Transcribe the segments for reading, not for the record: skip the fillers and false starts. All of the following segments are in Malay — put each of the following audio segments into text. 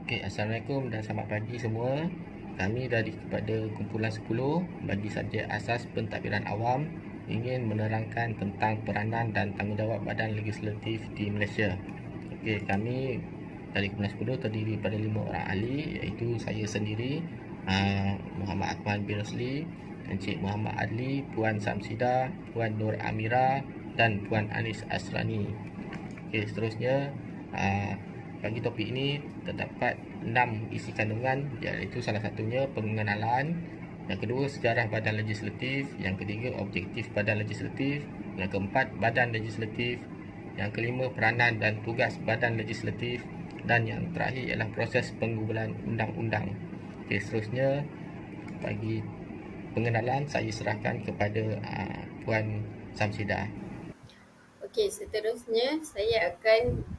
Okey, Assalamualaikum dan selamat pagi semua. Kami dari kepada kumpulan 10 bagi subjek asas pentadbiran awam ingin menerangkan tentang peranan dan tanggungjawab badan legislatif di Malaysia. Okey, kami dari kumpulan 10 terdiri pada 5 orang ahli, iaitu saya sendiri, Muhammad Akmal bin Rosli, Encik Muhammad Adli, Puan Samsida, Puan Nur Amira dan Puan Anis Asrani. Okey, seterusnya bagi topik ini terdapat 6 isi kandungan, iaitu salah satunya pengenalan, yang kedua sejarah badan legislatif, yang ketiga objektif badan legislatif, yang keempat badan legislatif, yang kelima peranan dan tugas badan legislatif, dan yang terakhir ialah proses pengumpulan undang-undang. Okey, seterusnya bagi pengenalan saya serahkan kepada Puan Samsida. Okey, seterusnya saya akan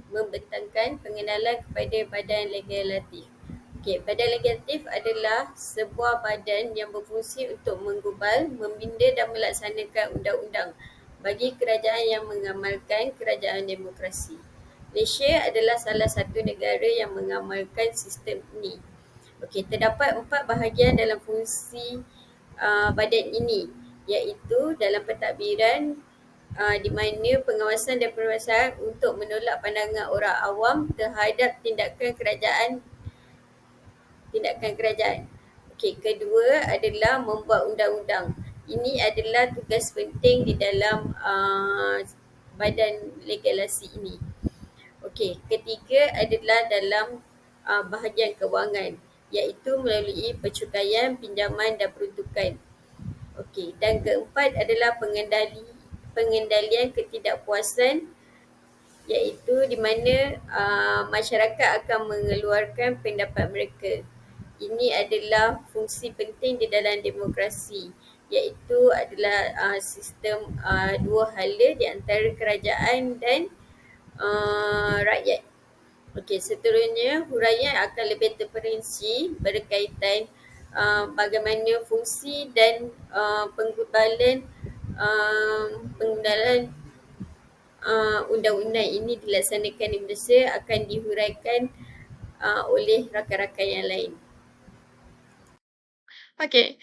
membentangkan pengenalan kepada badan legislatif. Okey, badan legislatif adalah sebuah badan yang berfungsi untuk menggubal, membina dan melaksanakan undang-undang bagi kerajaan yang mengamalkan kerajaan demokrasi. Malaysia adalah salah satu negara yang mengamalkan sistem ini. Okey, terdapat 4 bahagian dalam fungsi badan ini, iaitu dalam pentadbiran, di mana pengawasan dan perluasan untuk menolak pandangan orang awam terhadap tindakan kerajaan. Okey, kedua adalah membuat undang-undang. Ini adalah tugas penting di dalam badan legislasi ini. Okey, ketiga adalah dalam bahagian kewangan, iaitu melalui pencukaian, pinjaman dan peruntukan. Okey, dan keempat adalah pengendalian ketidakpuasan, iaitu di mana masyarakat akan mengeluarkan pendapat mereka. Ini adalah fungsi penting di dalam demokrasi, iaitu adalah sistem dua hala di antara kerajaan dan rakyat. Okey, seterusnya huraian akan lebih terperinci berkaitan bagaimana fungsi dan penggubalan penggunaan undang-undang ini dilaksanakan di Malaysia akan dihuraikan oleh rakan-rakan yang lain. Okey,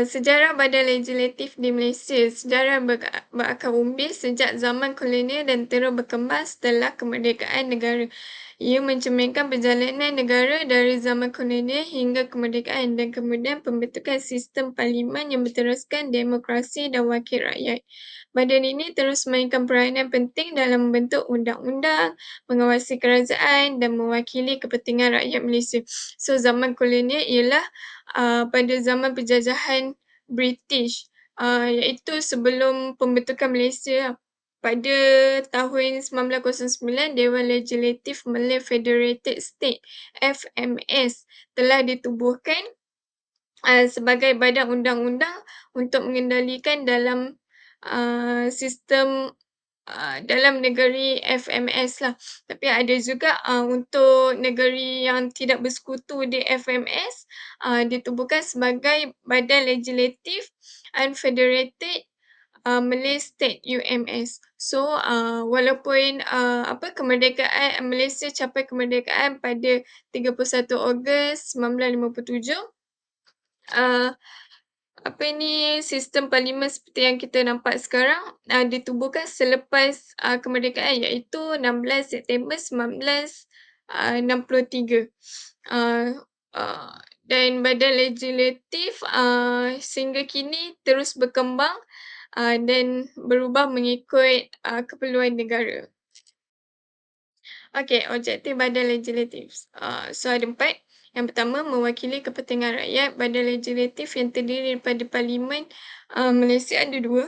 sejarah badan legislatif di Malaysia. Sejarah berakar umbi sejak zaman kolonial dan terus berkembang setelah kemerdekaan negara. Ia mencerminkan perjalanan negara dari zaman kolonial hingga kemerdekaan dan kemudian pembentukan sistem parlimen yang berteruskan demokrasi dan wakil rakyat. Badan ini terus memainkan peranan penting dalam membentuk undang-undang, mengawasi kerajaan dan mewakili kepentingan rakyat Malaysia. So, zaman kolonial ialah pada zaman penjajahan British, iaitu sebelum pembentukan Malaysia. Pada tahun 1909, Dewan Legislatif Malay Federated State (FMS) telah ditubuhkan sebagai badan undang-undang untuk mengendalikan dalam sistem dalam negeri FMS lah. Tapi ada juga untuk negeri yang tidak bersekutu di FMS, ditubuhkan sebagai Badan Legislatif Unfederated Malay State UMS. So walaupun kemerdekaan Malaysia capai kemerdekaan pada 31 Ogos 1957, sistem parlimen seperti yang kita nampak sekarang ditubuhkan selepas kemerdekaan, iaitu 16 September 1963. Dan badan legislatif sehingga kini terus berkembang dan berubah mengikut keperluan negara. Okey, objektif badan legislatif. So ada 4. Yang pertama, mewakili kepentingan rakyat. Badan legislatif yang terdiri daripada Parlimen Malaysia ada 2,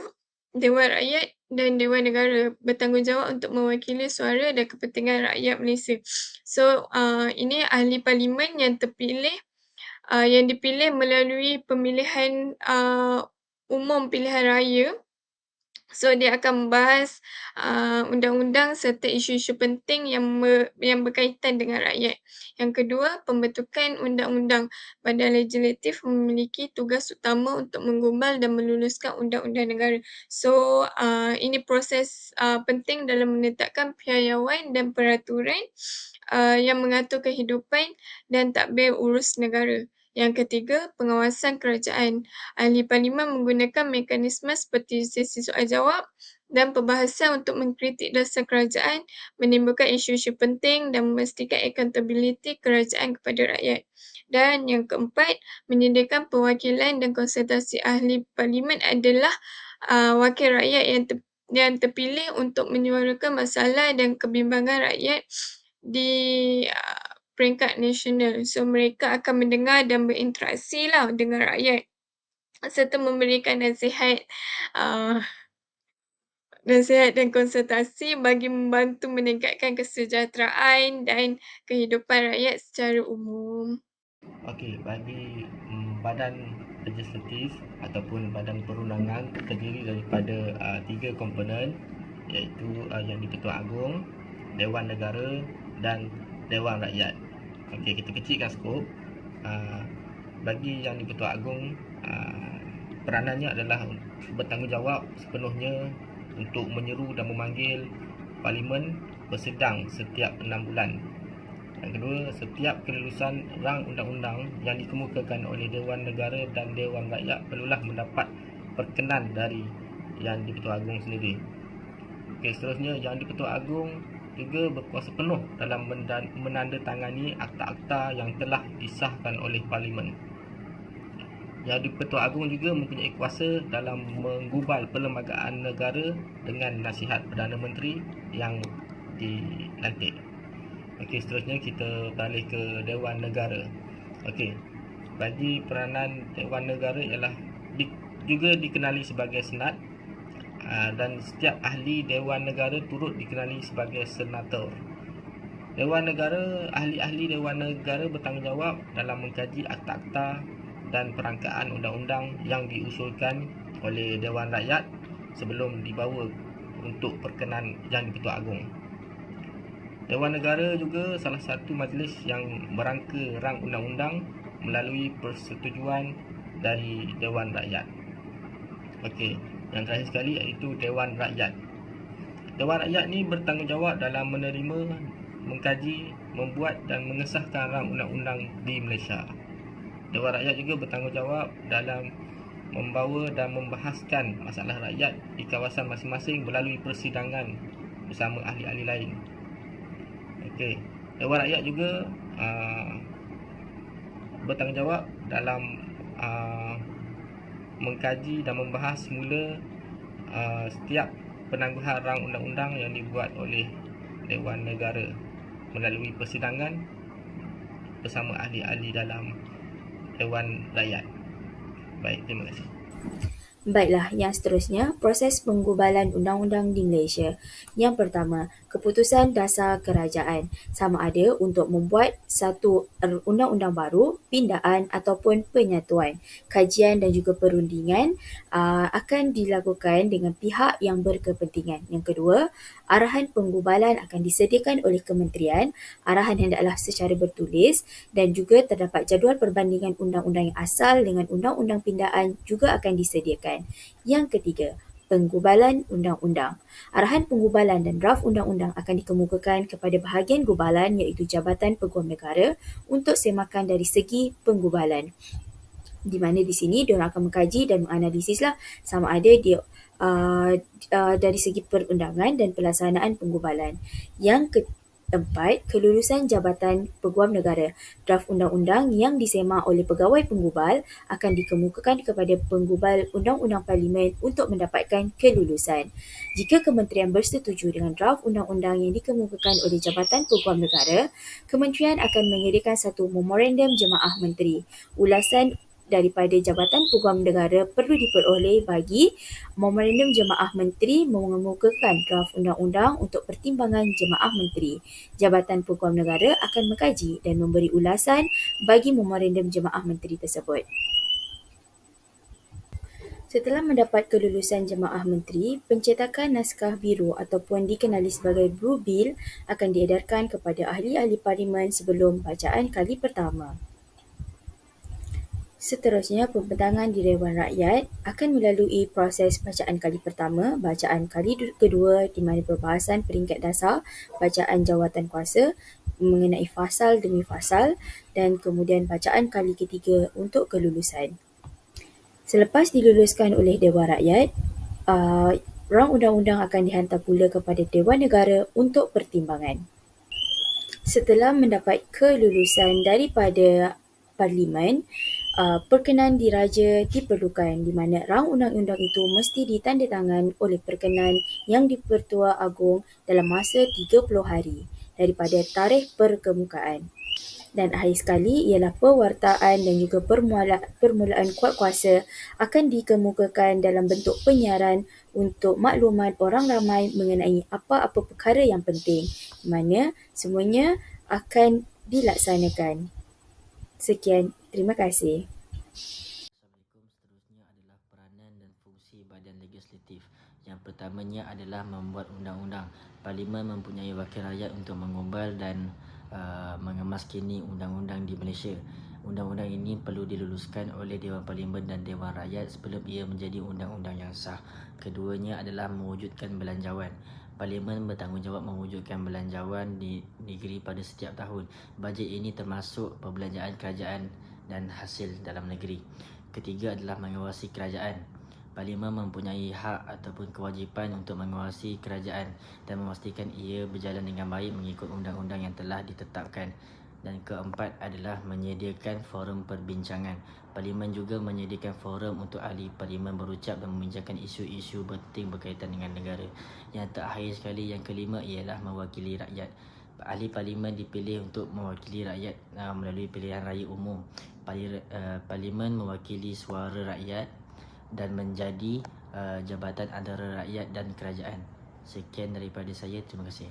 Dewan Rakyat dan Dewan Negara, bertanggungjawab untuk mewakili suara dan kepentingan rakyat Malaysia. So ini ahli parlimen yang terpilih, yang dipilih melalui pemilihan umum pilihan raya So, dia akan membahas undang-undang serta isu-isu penting yang berkaitan dengan rakyat. Yang kedua, pembentukan undang-undang. Badan Legislatif memiliki tugas utama untuk menggubal dan meluluskan undang-undang negara. So, ini proses penting dalam menetapkan piawaian dan peraturan yang mengatur kehidupan dan tadbir urus negara. Yang ketiga, pengawasan kerajaan. Ahli parlimen menggunakan mekanisme seperti sesi soal jawab dan perbahasan untuk mengkritik dasar kerajaan, menimbulkan isu-isu penting dan memastikan accountability kerajaan kepada rakyat. Dan yang keempat, menyediakan perwakilan dan konsultasi. Ahli parlimen adalah wakil rakyat yang terpilih untuk menyuarakan masalah dan kebimbangan rakyat di peringkat nasional. So, mereka akan mendengar dan berinteraksi lah dengan rakyat serta memberikan nasihat dan konsultasi bagi membantu meningkatkan kesejahteraan dan kehidupan rakyat secara umum. Okey, bagi badan legislatif ataupun badan perundangan terdiri daripada 3 komponen, iaitu Yang di-Pertuan Agong, Dewan Negara dan Dewan Rakyat. Okey, kita kecilkan skop. Bagi Yang di-Pertuan Agong, peranannya adalah bertanggungjawab sepenuhnya untuk menyeru dan memanggil Parlimen bersidang setiap 6 bulan. Yang kedua, setiap kelulusan rang undang-undang yang dikemukakan oleh Dewan Negara dan Dewan Rakyat perlulah mendapat perkenan dari Yang di-Pertuan Agong sendiri. Okey, seterusnya Yang di-Pertuan Agong juga berkuasa penuh dalam menandatangani akta-akta yang telah disahkan oleh Parlimen. Yang di-Pertuan Agong juga mempunyai kuasa dalam menggubal perlembagaan negara dengan nasihat Perdana Menteri yang dilantik. Okey, seterusnya kita beralih ke Dewan Negara. Okey, bagi peranan Dewan Negara ialah juga dikenali sebagai Senat, dan setiap ahli Dewan Negara turut dikenali sebagai senator. Ahli-ahli Dewan Negara bertanggungjawab dalam mengkaji akta-akta dan perangkaan undang-undang yang diusulkan oleh Dewan Rakyat sebelum dibawa untuk perkenan Yang di-Pertuan Agong. Dewan Negara juga salah satu majlis yang merangka rang undang-undang melalui persetujuan dari Dewan Rakyat. Okey, yang terakhir sekali iaitu Dewan Rakyat. Dewan Rakyat ni bertanggungjawab dalam menerima, mengkaji, membuat dan mengesahkan rang undang-undang di Malaysia. Dewan Rakyat juga bertanggungjawab dalam membawa dan membahaskan masalah rakyat di kawasan masing-masing melalui persidangan bersama ahli-ahli lain. Okey, Dewan Rakyat juga bertanggungjawab dalam mengkaji dan membahas semula setiap penangguhan rang undang-undang yang dibuat oleh Dewan Negara melalui persidangan bersama ahli-ahli dalam Dewan Rakyat. Baik, terima kasih. Baiklah, yang seterusnya, proses penggubalan undang-undang di Malaysia. Yang pertama, keputusan dasar kerajaan, sama ada untuk membuat satu undang-undang baru, pindaan ataupun penyatuan. Kajian dan juga perundingan akan dilakukan dengan pihak yang berkepentingan. Yang kedua, arahan penggubalan akan disediakan oleh kementerian, arahan hendaklah secara bertulis dan juga terdapat jadual perbandingan undang-undang yang asal dengan undang-undang pindaan juga akan disediakan. Yang ketiga, penggubalan undang-undang. Arahan penggubalan dan draft undang-undang akan dikemukakan kepada bahagian gubalan iaitu Jabatan Peguam Negara untuk semakan dari segi penggubalan. Di mana di sini diorang akan mengkaji dan menganalisislah sama ada dia dari segi perundangan dan pelaksanaan penggubalan. Yang keempat, kelulusan Jabatan Peguam Negara. Draft undang-undang yang disemak oleh pegawai penggubal akan dikemukakan kepada penggubal undang-undang Parlimen untuk mendapatkan kelulusan. Jika kementerian bersetuju dengan draft undang-undang yang dikemukakan oleh Jabatan Peguam Negara, kementerian akan mengirimkan satu memorandum jemaah menteri. Ulasan daripada Jabatan Peguam Negara perlu diperoleh bagi memorandum jemaah menteri mengemukakan draft undang-undang untuk pertimbangan jemaah menteri. Jabatan Peguam Negara akan mengkaji dan memberi ulasan bagi memorandum jemaah menteri tersebut. Setelah mendapat kelulusan jemaah menteri, pencetakan naskah biru ataupun dikenali sebagai Blue Bill akan diedarkan kepada ahli-ahli parlimen sebelum bacaan kali pertama. Seterusnya, pembentangan di Dewan Rakyat akan melalui proses bacaan kali pertama, bacaan kali kedua di mana perbahasan peringkat dasar, bacaan jawatankuasa mengenai fasal demi fasal dan kemudian bacaan kali ketiga untuk kelulusan. Selepas diluluskan oleh Dewan Rakyat, rang undang-undang akan dihantar pula kepada Dewan Negara untuk pertimbangan. Setelah mendapat kelulusan daripada Parlimen, perkenan diraja diperlukan di mana rang undang-undang itu mesti ditandatangan oleh perkenan yang di-Pertua Agong dalam masa 30 hari daripada tarikh perkemukaan. Dan akhir sekali ialah pewartaan dan juga permulaan kuasa akan dikemukakan dalam bentuk penyiaran untuk maklumat orang ramai mengenai apa-apa perkara yang penting, di mana semuanya akan dilaksanakan. Sekian, terima kasih. Assalamualaikum. Seterusnya adalah peranan dan fungsi badan legislatif. Yang pertamanya adalah membuat undang-undang. Parlimen mempunyai wakil rakyat untuk mengumbal dan mengemaskini undang-undang di Malaysia. Undang-undang ini perlu diluluskan oleh Dewan Parlimen dan Dewan Rakyat sebelum ia menjadi undang-undang yang sah. Keduanya adalah mewujudkan belanjawan. Parlimen bertanggungjawab mewujudkan belanjawan di negeri pada setiap tahun. Bajet ini termasuk perbelanjaan kerajaan dan hasil dalam negeri. Ketiga adalah mengawasi kerajaan. Parlimen mempunyai hak ataupun kewajipan untuk mengawasi kerajaan dan memastikan ia berjalan dengan baik mengikut undang-undang yang telah ditetapkan. Dan keempat adalah menyediakan forum perbincangan. Parlimen juga menyediakan forum untuk ahli parlimen berucap dan membincangkan isu-isu penting berkaitan dengan negara. Yang terakhir sekali, yang kelima ialah mewakili rakyat. Ahli parlimen dipilih untuk mewakili rakyat melalui pilihan raya umum. Parlimen mewakili suara rakyat dan menjadi jabatan antara rakyat dan kerajaan. Sekian daripada saya. Terima kasih.